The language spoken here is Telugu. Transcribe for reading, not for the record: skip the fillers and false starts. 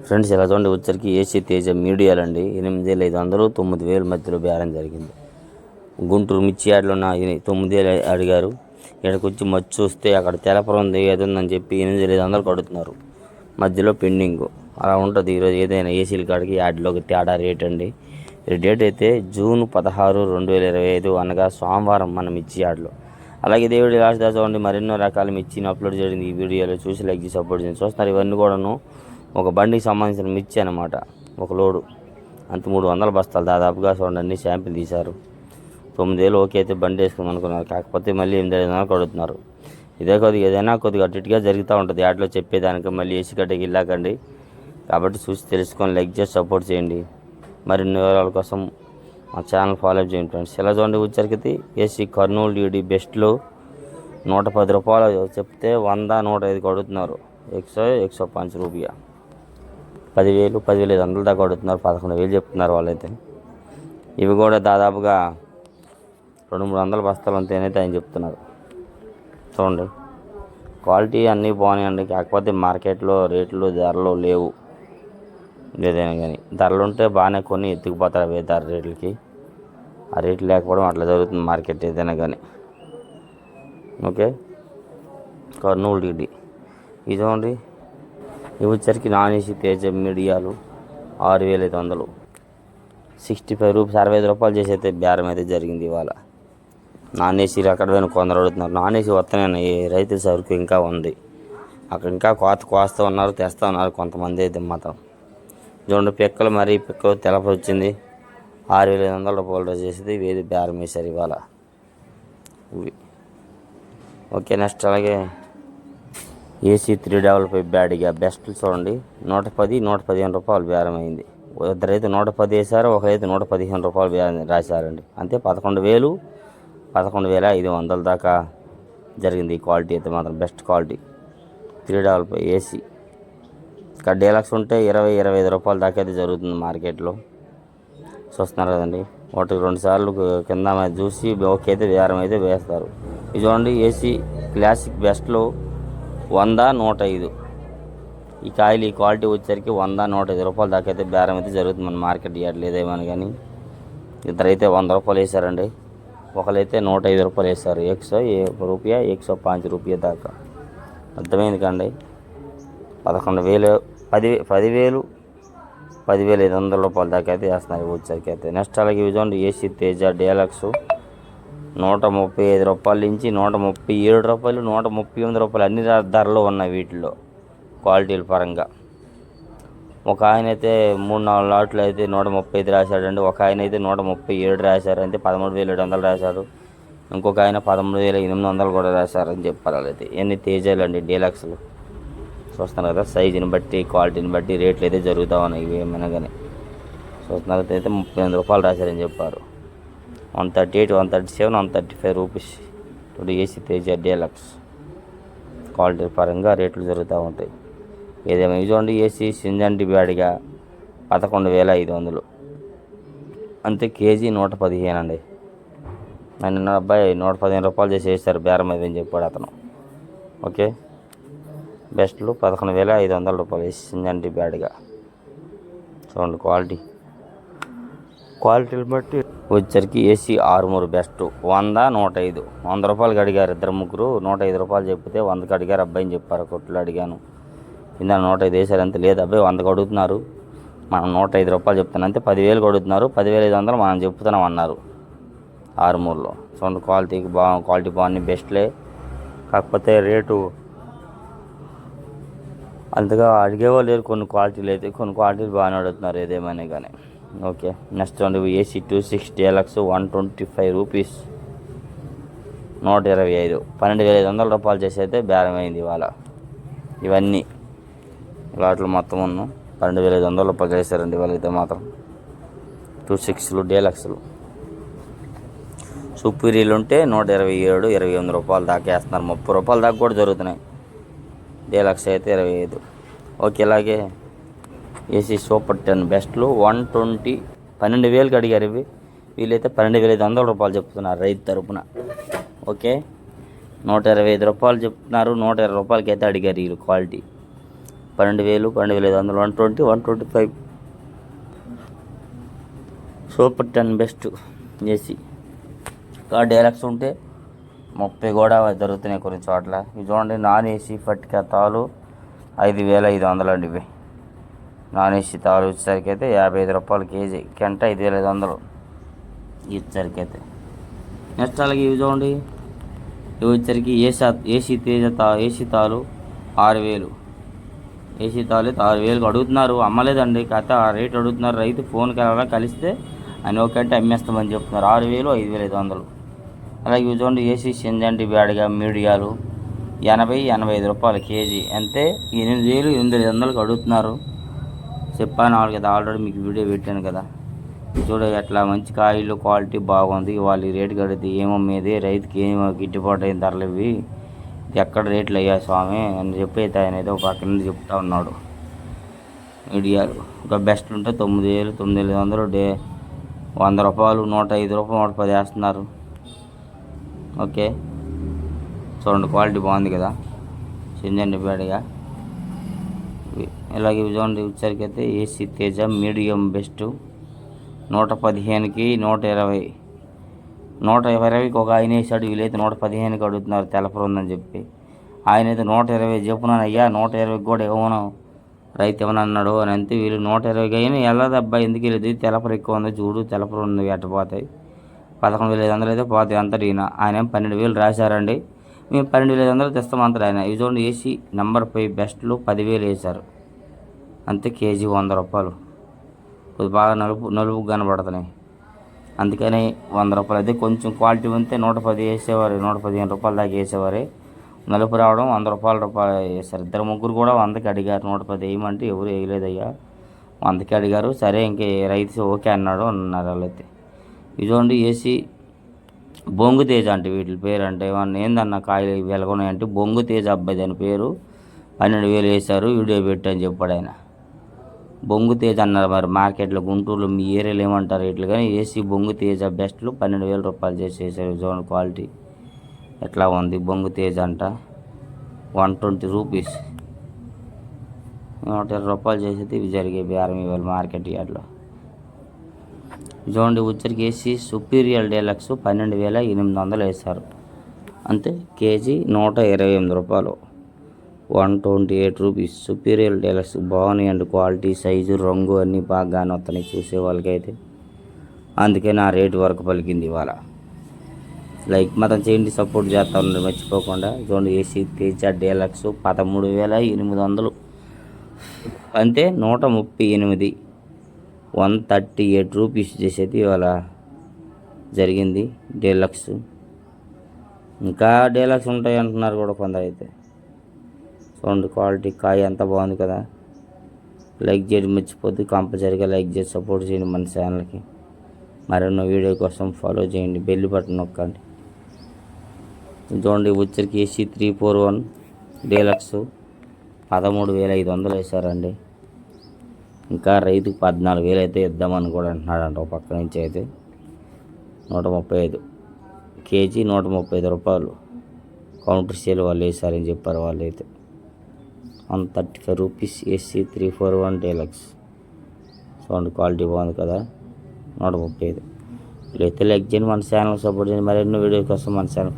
ఫ్రెండ్స్ ఇలా చూడండి, వచ్చరికి ఏసీ తేజ మీడియాలండి 8,500 9,000 మధ్యలో బేరం జరిగింది. గుంటూరు మిర్చి యార్డ్లో 9,000 అడిగారు. ఇక్కడికి వచ్చి మచ్చి చూస్తే అక్కడ తెలపరం ఉంది ఏదుందని చెప్పి 8,500 కడుతున్నారు. మధ్యలో పెండింగ్ అలా ఉంటుంది. ఈరోజు ఏదైనా ఏసీల కాడికి యార్డ్లోకి తేడా రేట్ అండి. డేట్ అయితే జూన్ 16, 2025 అనగా సోమవారం మన మిర్చి యార్డ్లో. అలాగే దేవుడి లాస్ట్ దాకా చూడండి, మరెన్నో రకాల మిర్చిని అప్లోడ్ చేయడం ఈ వీడియోలో చూసి లైక్ చేసి సపోర్ట్ చేయండి. చూస్తున్నారు ఇవన్నీ కూడాను ఒక బండికి సంబంధించిన మిర్చి అనమాట. ఒక లోడు అంత 300 బస్తాలు దాదాపుగా చూడండి, అన్ని శాంపిల్ తీశారు. 9,000 ఓకే అయితే బండి వేసుకుని అనుకున్నారు. కాకపోతే మళ్ళీ 8,500 కడుగుతున్నారు. ఏదైనా కొద్దిగా అటుగా జరుగుతూ ఉంటుంది యాడ్లో చెప్పేదానికి. మళ్ళీ ఏసీ గడ్డకి వెళ్ళాకండి. కాబట్టి చూసి తెలుసుకొని లైక్ చేసి సపోర్ట్ చేయండి. మరిన్ని వివరాల కోసం మా ఛానల్ ఫాలో చేయండి ఫ్రెండ్స్. ఎలా చూడండి, వచ్చరికి ఏసీ కర్నూలు డీడీ బెస్ట్లో 110 రూపాయలు చెప్తే 100 105 కడుగుతున్నారు. 105 రూపాయ 10,000 10,500 దాకా కడుగుతున్నారు. 11,000 చెప్తున్నారు వాళ్ళైతే. ఇవి కూడా దాదాపుగా 200-300 బస్తాలు అంతేనైతే ఆయన చెప్తున్నారు. చూడండి క్వాలిటీ అన్నీ బాగున్నాయండి. కాకపోతే మార్కెట్లో రేట్లు ధరలు లేవు. ఏదైనా కానీ ధరలు ఉంటే బాగానే కొన్ని ఎత్తుకుపోతారు అవే ధర రేట్లకి. ఆ రేట్లు లేకపోవడం అట్లా జరుగుతుంది మార్కెట్ ఏదైనా కానీ. ఓకే, కర్నూలు డీడీ ఇదిగోండి. ఇవి వచ్చరికి నాన్ ఏసీ తేజ మీడియాలు 6,500 65 రూపీస్ 65 రూపాయలు చేసి అయితే బేరం అయితే జరిగింది ఇవాళ. నాన్ ఏసీలు అక్కడ పోయిన కొందరు అడుగుతున్నారు. నాన్ ఏసీ వస్తానే రైతుల సరుకు ఇంకా ఉంది అక్కడ, ఇంకా కోస్తూ ఉన్నారు, తెస్తూ ఉన్నారు కొంతమంది అయితే మాత్రం. చూడండి పిక్కలు తెలప వచ్చింది. 6,500 రూపాయలు చేసేది వేది బేరం వేశారు ఇవాళ ఇవి. ఓకే, నెక్స్ట్ అలాగే ఏసీ 355 బ్యాడ్గా బెస్ట్ చూడండి 110 115 రూపాయలు బేరం అయింది. ఇద్దరైతే 110 వేశారు, ఒకరైతే 115 రూపాయలు బేరం రాశారండి. అంతే 11,500 దాకా జరిగింది. ఈ క్వాలిటీ అయితే మాత్రం బెస్ట్ క్వాలిటీ 355 ఏసీ. ఇక్కడ డీలక్స్ ఉంటే 20-25 రూపాయల దాకా అయితే జరుగుతుంది మార్కెట్లో. చూస్తున్నారు కదండి, 1-2 సార్లు కింద చూసి ఓకే అయితే బేరం అయితే వేస్తారు. ఇది చూడండి ఏసీ క్లాసిక్ బెస్ట్లో 100 105 ఈ కాయలు. ఈ క్వాలిటీ వచ్చేసరికి 100 105 రూపాయల దాకా అయితే బేరం అయితే జరుగుతుంది మన మార్కెట్ యార్డ్ లేదేమని. కానీ ఇద్దరైతే 100 రూపాయలు వేశారండి, ఒకరైతే 105 రూపాయలు వేశారు. 101 రూపాయ 105 రూపాయ దాకా. అర్థమైంది కండి. 11,000 10,500 రూపాయల దాకా అయితే వేస్తున్నారు వచ్చరికి అయితే. నెక్స్ట్ అలాగే చూడండి ఏసీ తేజ డీలక్స్ 135 రూపాయల నుంచి 137 రూపాయలు 138 రూపాయలు అన్ని ధరలు ఉన్నాయి వీటిలో క్వాలిటీల పరంగా. ఒక ఆయన అయితే 3-4 లాట్లు అయితే 135 రాశాడండి. ఒక ఆయన అయితే 137 రాశారు, అంటే 13,700 రాశారు. ఇంకొక ఆయన 13,800 కూడా రాశారని చెప్పారు. అయితే ఎన్ని తేజాలు అండి డీలక్స్లు. చూస్తున్నారు కదా, సైజుని బట్టి క్వాలిటీని బట్టి రేట్లు అయితే జరుగుతూ ఉన్నాయి ఇవి ఏమైనా కానీ. చూస్తున్నారు అయితే 38 రూపాయలు రాశారని చెప్పారు. 138 137 135 రూపీస్ ఇప్పుడు ఏసీ తేజ డీలక్స్ క్వాలిటీ పరంగా రేట్లు జరుగుతూ ఉంటాయి. ఏదేమైనా చూడండి ఏసీ సింజంటి బ్యాడ్గా 11,500 అంతే. కేజీ 115 అండి. నిన్న అబ్బాయి 115 రూపాయలు చేసి వేస్తారు బేరం అని చెప్పాడు అతను. ఓకే, బెస్ట్లు 11,500 రూపాయలు ఏసీ సింజంటి బ్యాడ్గా. చూడండి క్వాలిటీని బట్టి వచ్చరికి ఏసీ ఆర్మూర్ బెస్ట్ 100 105 100 రూపాయలకి అడిగారు. 2-3 105 రూపాయలు చెప్తే 100కి అడిగారు అబ్బాయిని చెప్పారు. కొట్లు అడిగాను, ఇందా 105 వేసారు అంతే. లేదు అబ్బాయి 100కి అడుగుతున్నారు, మనం 105 రూపాయలు చెప్తున్నాం అంతే. 10,000 అడుగుతున్నారు, 10,500 మనం చెప్తున్నాం అన్నారు ఆర్మూర్లో. చూడండి క్వాలిటీ బాగుంది, బెస్ట్లే. కాకపోతే రేటు అంతగా అడిగేవాళ్ళు లేరు. కొన్ని క్వాలిటీలు బాగానే అడుగుతున్నారు ఏదేమైనా కానీ. ఓకే, నెక్స్ట్ అండి ఏసీ 26 డీలక్స్ 125 రూపీస్ 125 12,500 రూపాయలు చేసి అయితే బేరం అయింది ఇవాళ. ఇవన్నీ లాట్లు మొత్తం 12,500 రూపాయలు చేశారండి ఇవాళ అయితే మాత్రం. 26లు డీలక్స్లు. సుపీరియర్లు ఉంటే 127 28 రూపాయలు దాకా వేస్తున్నారు. 30 రూపాయల దాకా కూడా జరుగుతున్నాయి. డీలక్స్ అయితే 25. ఓకే, ఇలాగే ఏసీ సూపర్ 10 బెస్ట్లు 120 12,000కి అడిగారు ఇవి. వీళ్ళైతే 12,500 రూపాయలు చెప్తున్నారు రైతు తరపున. ఓకే, 125 రూపాయలు చెప్తున్నారు. 120 రూపాయలకి అయితే అడిగారు వీళ్ళు క్వాలిటీ. 12,000, 12,500, 120, 125. Super 10 best AC. ఇంకా డీలక్స్ ఉంటే 30 కూడా దొరుకుతున్నాయి కొన్ని చోట్ల. ఇవి చూడండి, నాన్ ఏసీ పట్టిక తాలు 5,500 అండి. ఇవి నాన్ ఏసీ తాలు వచ్చేసరికి అయితే 55 రూపాయలు కేజీ. కెంట 5,500 ఇచ్చేసరికి అయితే. నెక్స్ట్ అలాగే ఇవి చూడండి, ఇవి వచ్చేసరికి ఏసీ తాలు 6,000. ఏసీ తాలు 6,000 అడుగుతున్నారు, అమ్మలేదండి. కాకపోతే ఆ రేట్ అడుగుతున్నారు. రైతు ఫోన్కి వెళ్ళాలా కలిస్తే అని ఒకటి అమ్మేస్తామని చెప్తున్నారు. 6,000, 5,500. అలాగే ఇవి చూడండి, ఏసీ సింజంటి బ్యాడ్గా మీడియాలు 80, 85 రూపాయలు కేజీ. అంతే 8,000, 8,500 అడుగుతున్నారు. చెప్పాను కదా ఆల్రెడీ, మీకు వీడియో పెట్టాను కదా. చూడ ఎట్లా మంచి కాయలు క్వాలిటీ బాగుంది. వాళ్ళు రేటు కడితే ఏమమ్మేది, రైతుకి ఏమో గిట్టుబాటు అయిన ధరలు ఇవి, ఎక్కడ రేట్లు అయ్యా స్వామి అని చెప్పి అయితే ఆయన ఏదో ఒక పక్కన చెప్తా ఉన్నాడు. మీడియాలు ఇంకా బెస్ట్ ఉంటే 9,000, 9,500, 100 రూపాయలు, 105 రూపాయలు, 110 వేస్తున్నారు. ఓకే చూడండి, క్వాలిటీ బాగుంది కదా, సింజండి బ్యాడ్గా. ఇలాగే చూడండి, వచ్చరికి అయితే ఏసీ తేజ మీడియం బెస్ట్ 115కి 120. 120కి ఒక ఆయన వేసాడు. వీళ్ళైతే 115కి అడుగుతున్నారు, తెలపరు ఉందని చెప్పి. ఆయన అయితే 120 చెప్పున్నాను. అయ్యా 120కి కూడా ఇవ్వను, రైతు ఏమని అన్నాడు అని. అంతే వీళ్ళు 120కి అయినా వెళ్ళదబ్బా, ఎందుకు వెళ్ళదు, తెలపరు ఎక్కువ ఉంది చూడు, తెలపరు ఉంది ఎట్టపోతాయి. 11,500 అయితే పోతాయి అంతటి. ఆయన ఏం 12,000 రాశారండి. మేము 12,500 తెస్తామంటారు ఆయన. ఇవి చూడండి, ఏసీ నెంబర్ 5 బెస్ట్లు 10,000 వేశారు. అంతే కేజీ 100 రూపాయలు. కొద్ది బాగా నలుపు కనబడుతున్నాయి, అందుకని 100 రూపాయలు. అయితే కొంచెం క్వాలిటీ ఉంటే 110 వేసేవారు, 115 రూపాయల దాకా వేసేవారు. నలుపు రావడం 100 రూపాయలు వేశారు. 2-3 కూడా 100కి అడిగారు. 110 వేయమంటే ఎవరు వేయలేదయ్యా, 100కి అడిగారు. సరే ఇంకే రైతు ఓకే అన్నారు వాళ్ళైతే. ఇది చూడండి, ఏసీ బొంగు తేజ అంటే వీటి పేరు. అంటే ఏందన్న కాయలు వెలగొన్నాయంటే బొంగు తేజ అబ్బాయి దాని పేరు. 12,000 వేశారు, వీడియో పెట్టని చెప్పాడు ఆయన. బొంగు తేజ అన్నారు. మరి మార్కెట్లో గుంటూరులో మీ ఏరియాలో ఏమంటారు రేట్లు, కానీ ఏసీ బొంగు తేజ బెస్ట్లు 12,000 రూపాయలు చేసేసారు. చూడండి క్వాలిటీ ఎట్లా ఉంది. బొంగు తేజ అంట 120 రూపీస్, 120 రూపాయలు చేసేది. ఇవి జరిగే బేరం ఇవాళ మార్కెట్ యార్డ్లో. చూడండి, ఉచ్చరికి ఏసీ సుపీరియర్ డీలక్స్ 12,800 వేశారు. అంతే కేజీ 128 రూపాయలు, 128 రూపీస్. సుపీరియర్ డీలక్స్ బాగున్నాయి అండి, క్వాలిటీ, సైజు, రంగు అన్నీ బాగానే వస్తున్నాయి చూసే వాళ్ళకైతే. అందుకే నా రేటు వరకు పలికింది ఇవాళ. లైక్ మాత్రం చేయండి, సపోర్ట్ చేస్తా ఉండండి మర్చిపోకుండా. చూడండి, ఏసీ తేజ డీలక్స్ 13,800. అంతే 138, 138 రూపీస్ చేసేది ఇవాళ జరిగింది డీలక్స్. ఇంకా డీలక్స్ ఉంటాయి అంటున్నారు కూడా కొందరు అయితే. చూడండి క్వాలిటీ, కాయ అంతా బాగుంది కదా. లైక్ చేయడం మర్చిపోద్దు, కంపల్సరీగా లైక్ చేసి సపోర్ట్ చేయండి మన ఛానల్కి. మరెన్నో వీడియో కోసం ఫాలో చేయండి, బెల్ బటన్ నొక్కండి. చూడండి, వచ్చరికి ఏసీ 341 డీలక్స్ 13,500 వేశారండి. ఇంకా రైతుకు 14,000 అయితే ఇద్దామని కూడా అంటున్నాడంట ఒక పక్క నుంచి. అయితే 135 కేజీ 135 రూపాయలు కౌంటర్ సేల్ వాళ్ళు వేశారని చెప్పారు వాళ్ళైతే. 135 rupees AC 341 deluxe. Sound quality బాగుంది కదా, 135. వీళ్ళైతే లైక్ చేయండి, మన ఛానల్ సపోర్ట్ చేయండి. మరెన్నో వీడియో కోసం మన ఛానల్